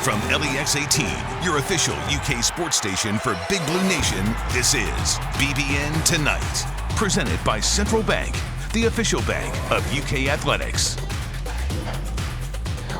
From LEX 18, your official UK sports station for Big Blue Nation, this is BBN Tonight. Presented by Central Bank, the official bank of UK athletics.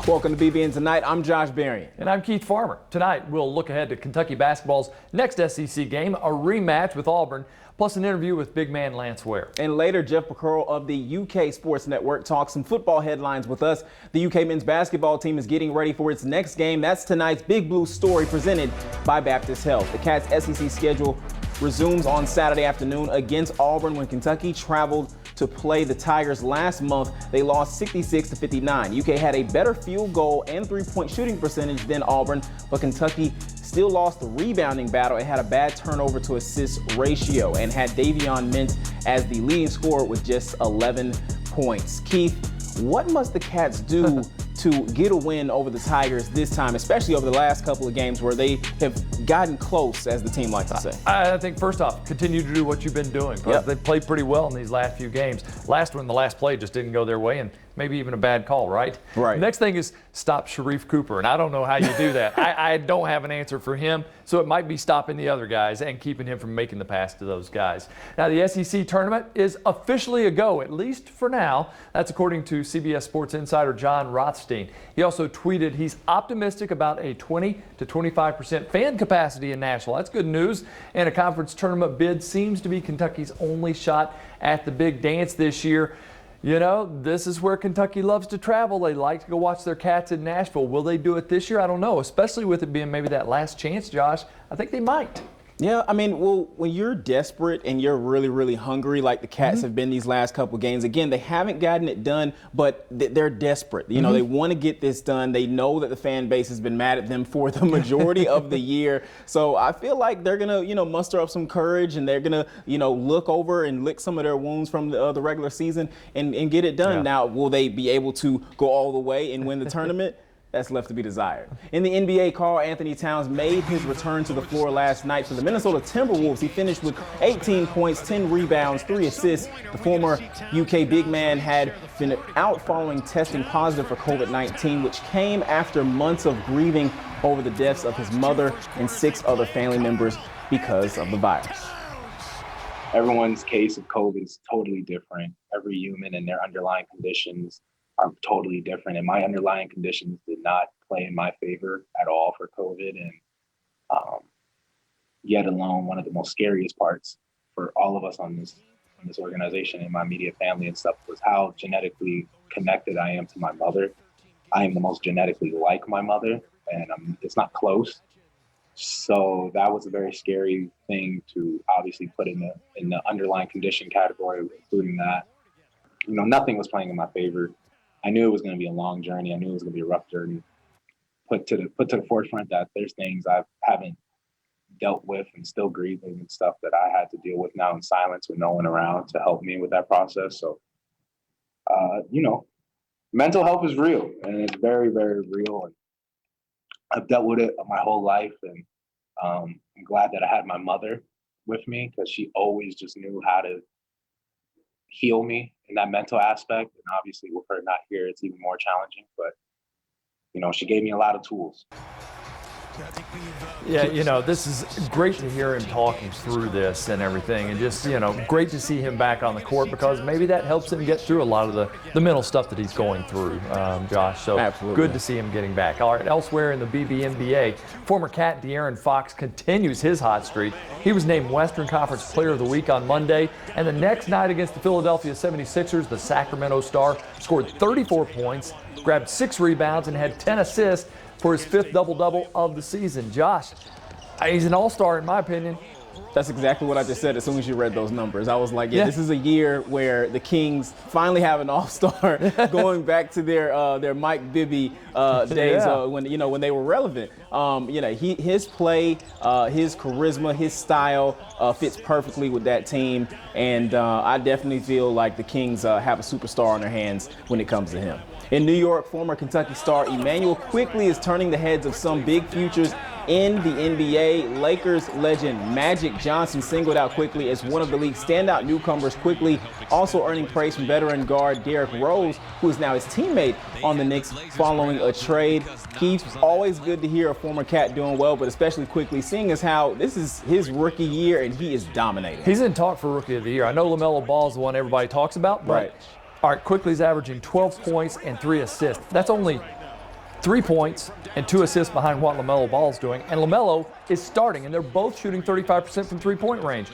Welcome to BBN Tonight. I'm Josh Berrien. And I'm Keith Farmer. Tonight, we'll look ahead to Kentucky basketball's next SEC game, a rematch with Auburn, plus an interview with big man Lance Ware. And later, Jeff McCurl of the UK Sports Network talks some football headlines with us. The UK men's basketball team is getting ready for its next game. That's tonight's Big Blue Story presented by Baptist Health. The Cats' SEC schedule resumes on Saturday afternoon against Auburn. When Kentucky traveled to play the Tigers last month, they lost 66-59. UK had a better field goal and three-point shooting percentage than Auburn, but Kentucky still lost the rebounding battle. It had a bad turnover to assist ratio and had Davion Mintz as the leading scorer with just 11 points. Keith, what must the Cats do to get a win over the Tigers this time, especially over the last couple of games where they have gotten close, as the team likes to say? I think, first off, continue to do what you've been doing. Yep. They've played pretty well in these last few games. The last play just didn't go their way, and maybe even a bad call, right? Right. Next thing is stop Sharif Cooper, and I don't know how you do that. I don't have an answer for him, so it might be stopping the other guys and keeping him from making the pass to those guys. Now, the SEC tournament is officially a go, at least for now. That's according to CBS Sports insider John Rothstein. He also tweeted he's optimistic about a 20 to 25% fan capacity in Nashville. That's good news. And a conference tournament bid seems to be Kentucky's only shot at the big dance this year. You know, this is where Kentucky loves to travel. They like to go watch their Cats in Nashville. Will they do it this year? I don't know, especially with it being maybe that last chance, Josh. I think they might. Yeah, I mean, well, when you're desperate and you're really, really hungry, like the Cats have been these last couple of games, again, they haven't gotten it done, but they're desperate. You know, they want to get this done. They know that the fan base has been mad at them for the majority of the year. So I feel like they're going to, muster up some courage, and they're going to, look over and lick some of their wounds from the regular season and get it done. Yeah. Now, will they be able to go all the way and win the tournament? That's left to be desired. In the NBA, Karl Towns made his return to the floor last night for the Minnesota Timberwolves. He finished with 18 points, 10 rebounds, 3 assists. The former UK big man had been out following testing positive for COVID-19, which came after months of grieving over the deaths of his mother and 6 other family members because of the virus. Everyone's case of COVID is totally different. Every human and their underlying conditions are totally different, and my underlying conditions did not play in my favor at all for COVID. And yet alone, one of the most scariest parts for all of us on this organization and my immediate family and stuff was how genetically connected I am to my mother. I am the most genetically like my mother, and it's not close. So that was a very scary thing to obviously put in the underlying condition category, including that. Nothing was playing in my favor. I knew it was going to be a long journey. I knew it was going to be a rough journey. Put to the forefront that there's things I haven't dealt with and still grieving and stuff that I had to deal with now in silence with no one around to help me with that process. So, mental health is real, and it's very, very real. And I've dealt with it my whole life, and I'm glad that I had my mother with me because she always just knew how to heal me in that mental aspect. And obviously with her not here, it's even more challenging, but she gave me a lot of tools. Yeah, this is great to hear him talking through this and everything, and just, great to see him back on the court because maybe that helps him get through a lot of the mental stuff that he's going through, Josh. So absolutely. Good to see him getting back. All right, elsewhere in the BBNBA, former Cat De'Aaron Fox continues his hot streak. He was named Western Conference Player of the Week on Monday, and the next night against the Philadelphia 76ers, the Sacramento Star scored 34 points, grabbed 6 rebounds, and had 10 assists for his 5th double-double of the season. Josh, he's an all-star in my opinion. That's exactly what I just said as soon as you read those numbers. I was like, this is a year where the Kings finally have an all-star going back to their Mike Bibby days when they were relevant. His play, his charisma, his style fits perfectly with that team, and I definitely feel like the Kings have a superstar on their hands when it comes to him. In New York, former Kentucky star Emmanuel quickly is turning the heads of some big futures In the NBA, Lakers legend Magic Johnson singled out quickly as one of the league's standout newcomers, quickly also earning praise from veteran guard Derrick Rose, who is now his teammate on the Knicks following a trade. Keith, always good to hear a former Cat doing well, but especially quickly, seeing as how this is his rookie year and he is dominating. He's in talk for Rookie of the Year. I know LaMelo Ball is the one everybody talks about, but Right. all right, quickly's averaging 12 points and 3 assists. That's only 3 points and 2 assists behind what LaMelo Ball is doing. And LaMelo is starting, and they're both shooting 35% from three-point range.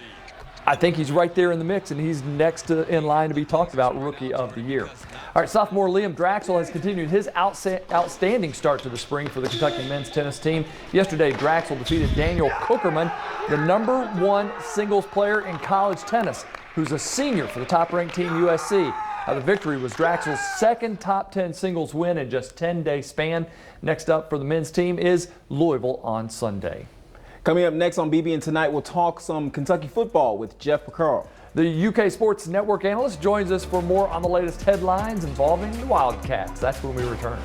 I think he's right there in the mix, and he's next in line to be talked about Rookie of the Year. All right, sophomore Liam Draxel has continued his outstanding start to the spring for the Kentucky men's tennis team. Yesterday, Draxel defeated Daniel Cookerman, the #1 singles player in college tennis, who's a senior for the top-ranked team USC. The victory was Draxel's second top 10 singles win in just 10-day span. Next up for the men's team is Louisville on Sunday. Coming up next on BBN Tonight, we'll talk some Kentucky football with Jeff Picaro. The UK Sports Network analyst joins us for more on the latest headlines involving the Wildcats. That's when we return.